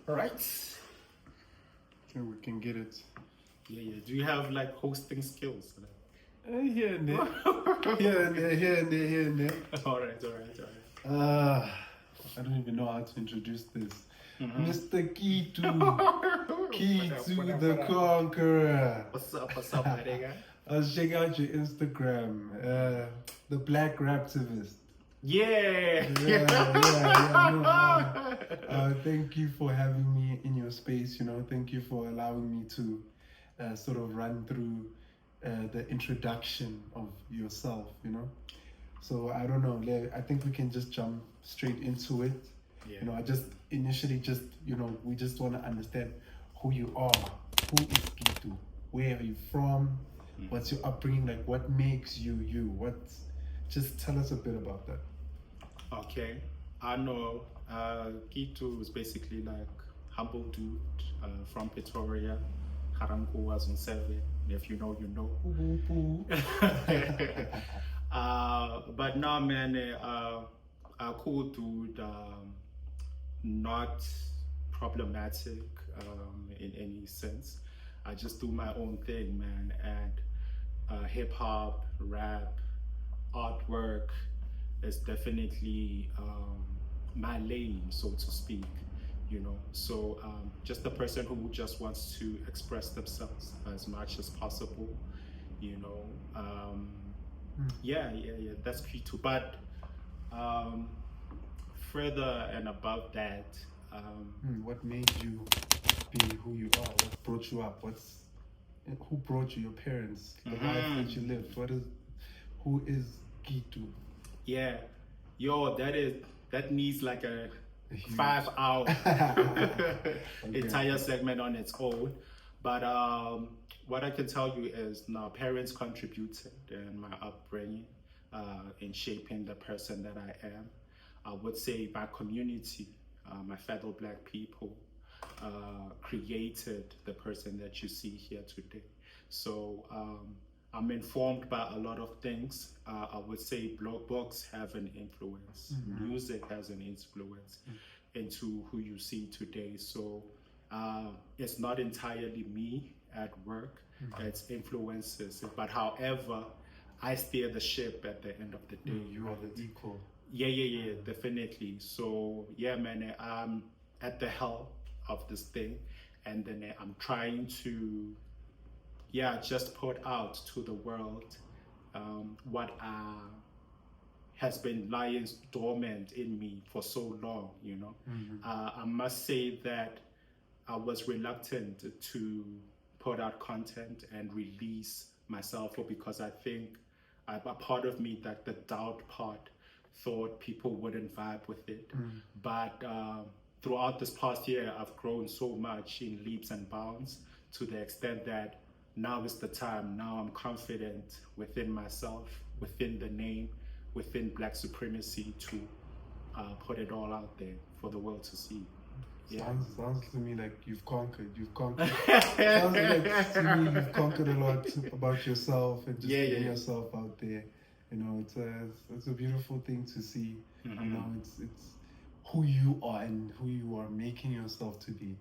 All right. And we can get it. Yeah. Do you have like hosting skills? Here and there. Here and there, here and there, here and there. All right. I don't even know how to introduce this. Mm-hmm. Mr. Key to the Conqueror. What's up, my nigga? Check out your Instagram. The Black Raptivist. Yeah. Thank you for having me in your space. Thank you for allowing me to sort of run through the introduction of yourself. So I don't know. I think we can just jump straight into it. Yeah. I just initially we just want to understand who you are. Who is Gitu? Where are you from? What's your upbringing like? What makes you you? Just tell us a bit about that. Okay, I know Gitu is basically like humble dude from Pretoria. Harangu was on 7. If you know, you know. But no, man, a cool dude, not problematic in any sense. I just do my own thing, man, and hip hop, rap, artwork is definitely my lane, so to speak. So just the person who just wants to express themselves as much as possible. Yeah, that's key too. But further and above that, what made you be who you are? What brought you up? Who brought you? Your parents, the life that you lived. Who is Gitu? Yeah, that needs like a 5-hour entire segment on its own. But what I can tell you is, parents contributed in my upbringing, in shaping the person that I am. I would say my community, my fellow Black people, created the person that you see here today. So I'm informed by a lot of things. I would say blog books have an influence. Music has an influence into who you see today. So it's not entirely me at work. It's influences. But however, I steer the ship at the end of the day. You are the equal. Yeah, definitely. So yeah, man, I'm at the helm of this thing, and then I'm trying to just put out to the world what has been lying dormant in me for so long. I must say that I was reluctant to put out content and release myself, because I think a part of me, that the doubt part, thought people wouldn't vibe with it. But throughout this past year, I've grown so much in leaps and bounds, to the extent that now is the time. Now I'm confident within myself, within the name, within Black supremacy, to put it all out there for the world to see. Yeah. Sounds to me like you've conquered. Sounds like to me you've conquered a lot about yourself and just getting yourself out there. It's a beautiful thing to see. It's who you are and who you are making yourself to be.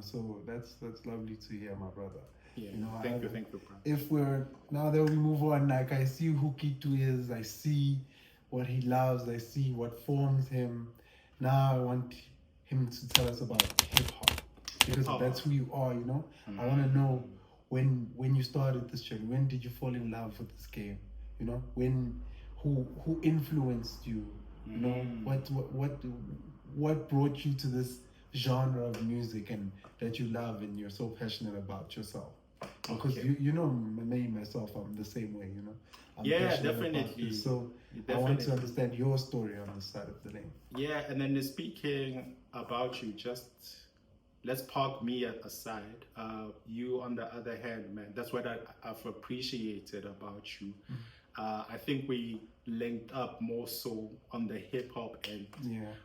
So that's lovely to hear, my brother. Yeah. Thank you, bro. If now that we move on, like, I see who Gitu is, I see what he loves, I see what forms him. Now I want him to tell us about hip hop, because that's who you are. I want to know when you started this journey. When did you fall in love with this game? Who influenced you? What brought you to this genre of music and that you love and you're so passionate about yourself? Because me myself, I'm the same way. I'm definitely. So I want to understand your story on this side of the lane. Yeah, and then speaking about you, just let's park me aside. You, on the other hand, man, that's what I've appreciated about you. I think we linked up more so on the hip hop end,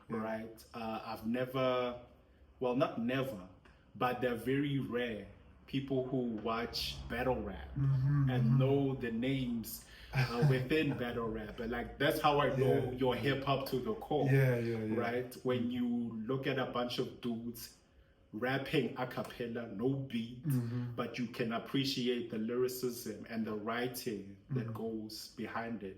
right? I've never, well, not never, but they're very rare people who watch battle rap and know the names within battle rap. But like, that's how I know your hip hop to the core. Right? When you look at a bunch of dudes rapping a cappella, no beat, but you can appreciate the lyricism and the writing that goes behind it.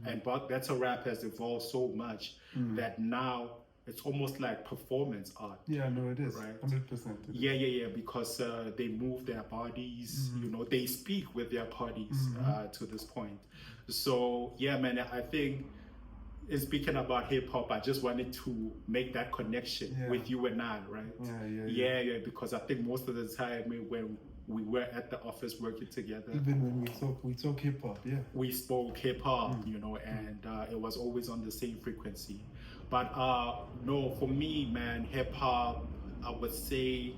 And but battle rap has evolved so much that now it's almost like performance art. Yeah, no, it is. Right? 100%. Yeah, because they move their bodies, you know, they speak with their bodies to this point. So, yeah, man, I think in speaking about hip hop, I just wanted to make that connection with you and I, right? Yeah, because I think most of the time when we were at the office working together, even when we talk hip hop, we spoke hip hop, you know, and it was always on the same frequency. But no, for me, man, hip hop, I would say,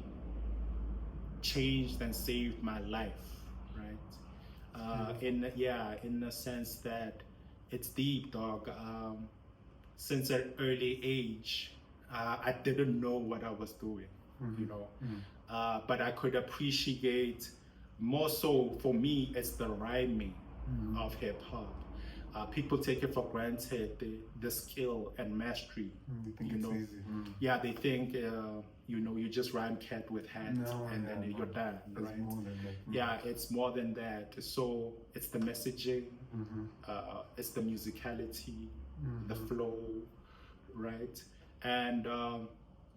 changed and saved my life, right? In the sense that it's deep, dog. Since an early age, I didn't know what I was doing, you know, but I could appreciate more so. For me, it's the rhyming of hip hop. People take it for granted, the skill and mastery. You know, it's easy. Yeah, they think you know, you just rhyme cat with hat then you're done, right? More than that. Yeah, it's more than that. So it's the messaging, it's the musicality, the flow, right? And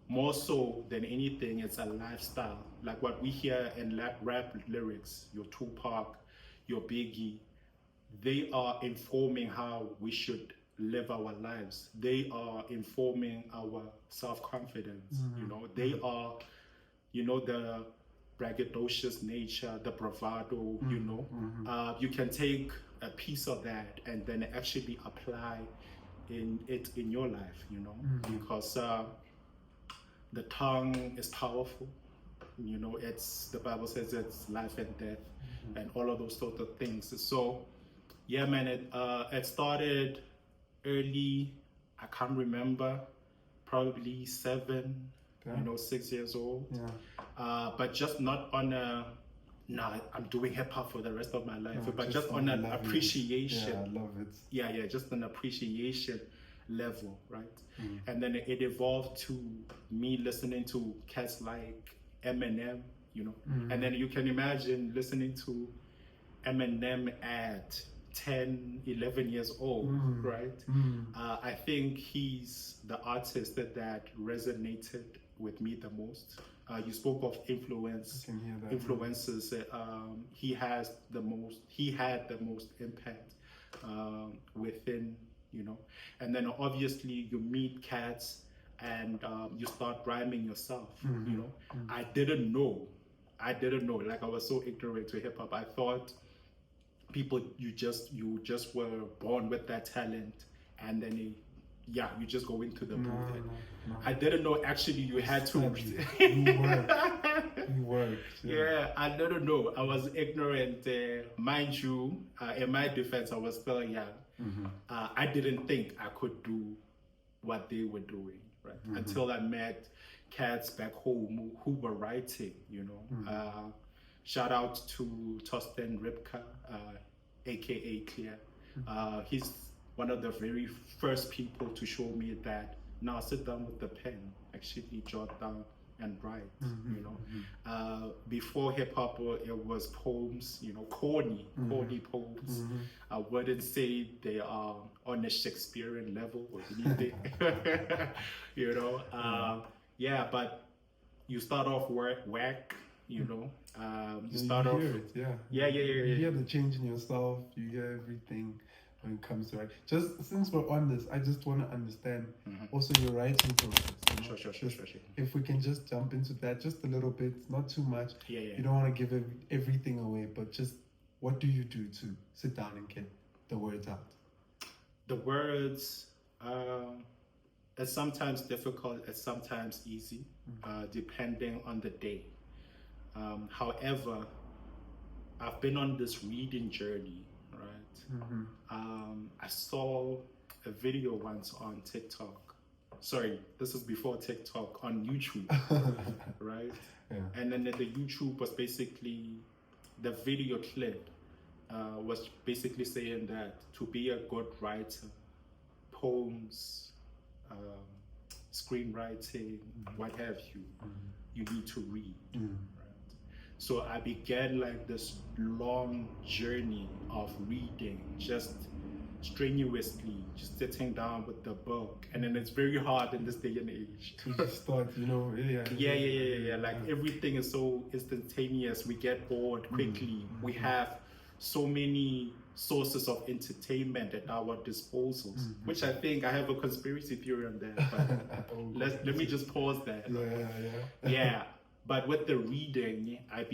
more so than anything, it's a lifestyle. Like what we hear in rap lyrics, your Tupac, your Biggie, they are informing how we should live our lives. They are informing our self-confidence. You know, they are, you know, the braggadocious nature, the bravado, you know. You can take a piece of that and then actually apply in your life, you know, because the tongue is powerful. You know, it's, the Bible says it's life and death and all of those sort of things. So yeah, man, it started early. I can't remember, probably 7, you know, 6 years old. But just not on a, I'm doing hip hop for the rest of my life, but just on an appreciation. Yeah, I love it. Yeah, just an appreciation level, right? And then it evolved to me listening to cats like Eminem, you know, and then you can imagine listening to Eminem at 10, 11 years old, right? I think he's the artist that resonated with me the most. You spoke of influence, influences. He had the most impact within, you know. And then obviously you meet cats and you start rhyming yourself, you know. I didn't know. Like, I was so ignorant to hip hop. I thought people, you just were born with that talent, and then you just go into the booth. No. I didn't know actually you had to. You worked. Yeah, I didn't know. I was ignorant, mind you. In my defense, I was still young. I didn't think I could do what they were doing, right? Until I met cats back home who were writing, you know. Shout out to Torsten Ripka, aka Clear. He's one of the very first people to show me that now sit down with the pen, actually jot down and write, you know. Before hip hop, it was poems, you know, corny poems. I wouldn't say they are on a Shakespearean level or anything, you know. But you start off whack, you know. You start off. Hear it, You hear the change in yourself. You hear everything when it comes to writing. Just since we're on this, I just want to understand also your writing process. You know? Sure. If we can just jump into that just a little bit, not too much. You don't want to give everything away, but just what do you do to sit down and get the words out? The words, it's sometimes difficult, it's sometimes easy, depending on the day. However, I've been on this reading journey, right? I saw a video once on TikTok. Sorry, this is before TikTok, on YouTube, right? And then the YouTube was basically, the video clip was basically saying that to be a good writer, poems, screenwriting, what have you, you need to read. Mm. Right? So I began like this long journey of reading, just strenuously, just sitting down with the book. And then it's very hard in this day and age. To just start, Yeah. Like everything is so instantaneous. We get bored quickly. We have so many sources of entertainment at our disposals, which I think I have a conspiracy theory on that. But let me just pause that. Yeah. But with the reading, I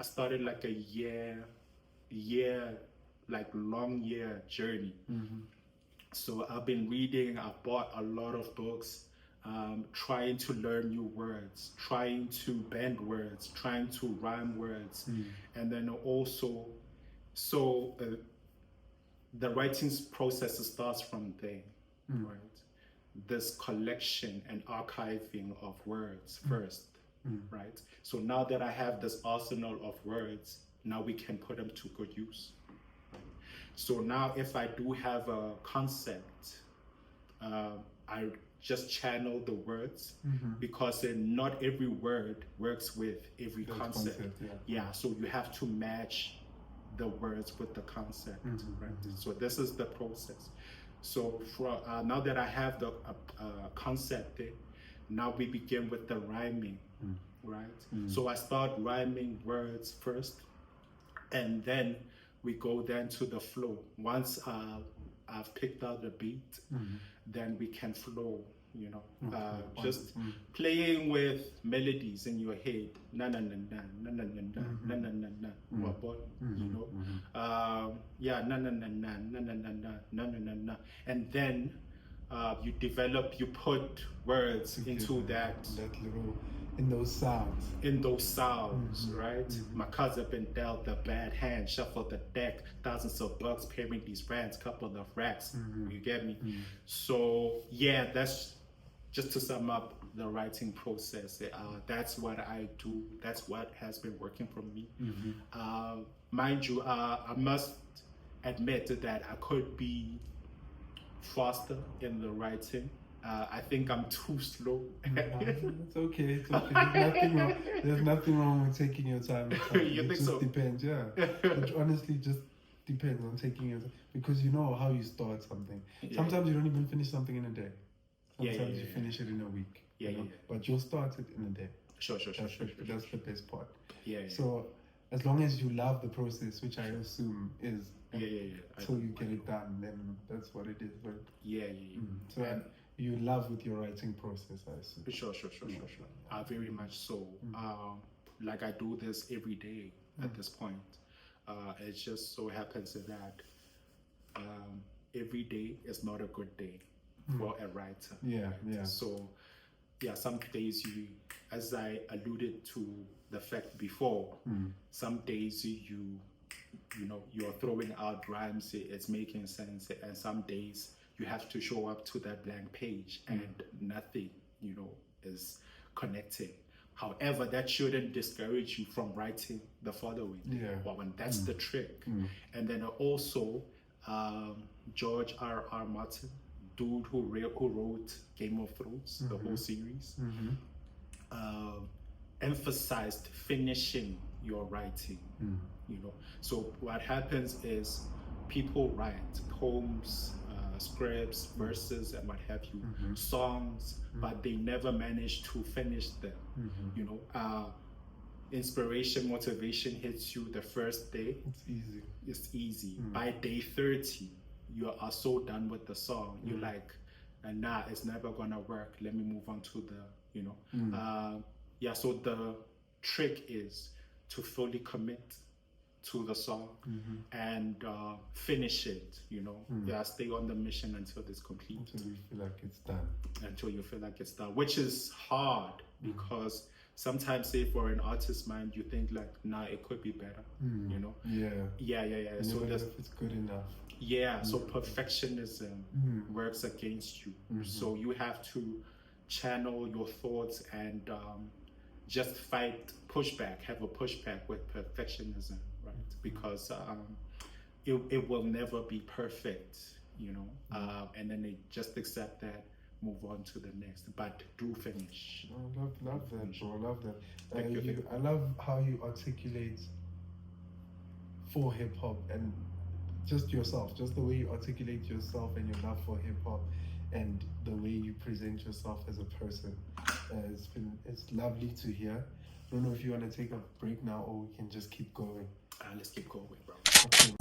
started like a long year journey. So I've been reading, I've bought a lot of books, trying to learn new words, trying to bend words, trying to rhyme words. And then also, the writing process starts from there, right? This collection and archiving of words first, right? So now that I have this arsenal of words, now we can put them to good use. Right? So now if I do have a concept, I just channel the words, because not every word works with every concept. So you have to match the words with the concept, right? So this is the process. So now that I have the concept, now we begin with the rhyming, right? So I start rhyming words first, and then we go then to the flow. Once I've picked out the beat, then we can flow, just playing with melodies in your head, na na na na na na na na na na na, na na na na na na na na, and then you put words into that little, in those sounds, right? My cousin been dealt a bad hand, shuffle the deck, thousands of bucks pairing these rands, couple of racks. You get me? So yeah, that's just to sum up the writing process. That's what I do. That's what has been working for me. Mind you, I must admit that I could be faster in the writing. I think I'm too slow. It's okay. There's nothing wrong with taking your time. You think so? It just depends, yeah. It honestly just depends on taking your time, because you know how you start something. Sometimes you don't even finish something in a day. Sometimes you finish it in a week. But you'll start it in a day. Sure. That's the best part. So as long as you love the process, which I assume is, until you get it done, then that's what it is. But So you love with your writing process, I assume. Sure. Very much so. Like I do this every day at this point. It just so happens that every day is not a good day for a writer. So some days as I alluded to the fact before, some days you're throwing out rhymes, it's making sense, and some days you have to show up to that blank page and nothing, is connecting. However, that shouldn't discourage you from writing the following. When that's the trick. And then also, George R.R. Martin, dude who wrote Game of Thrones, the whole series, emphasized finishing your writing. So what happens is people write poems, scripts, verses, and what have you, songs, but they never manage to finish them. Inspiration, motivation hits you the first day. It's easy. By day 30, you are so done with the song. You're like, nah, it's never gonna work. Let me move on to the, so the trick is to fully commit to the song and finish it, stay on the mission until it's complete. Until you feel like it's done. Until you feel like it's done, which is hard because sometimes, say for an artist's mind, you think like, nah, it could be better, So if it's good enough. So perfectionism works against you. So you have to channel your thoughts and just fight pushback, have a pushback with perfectionism, right? Because it will never be perfect, and then they just accept that move on to the next. But do finish. I love that, bro. I love that. Thank you. I love how you articulate for hip hop and just yourself, just the way you articulate yourself and your love for hip hop, and the way you present yourself as a person. It's lovely to hear. I don't know if you want to take a break now or we can just keep going. Let's keep going, bro. Okay.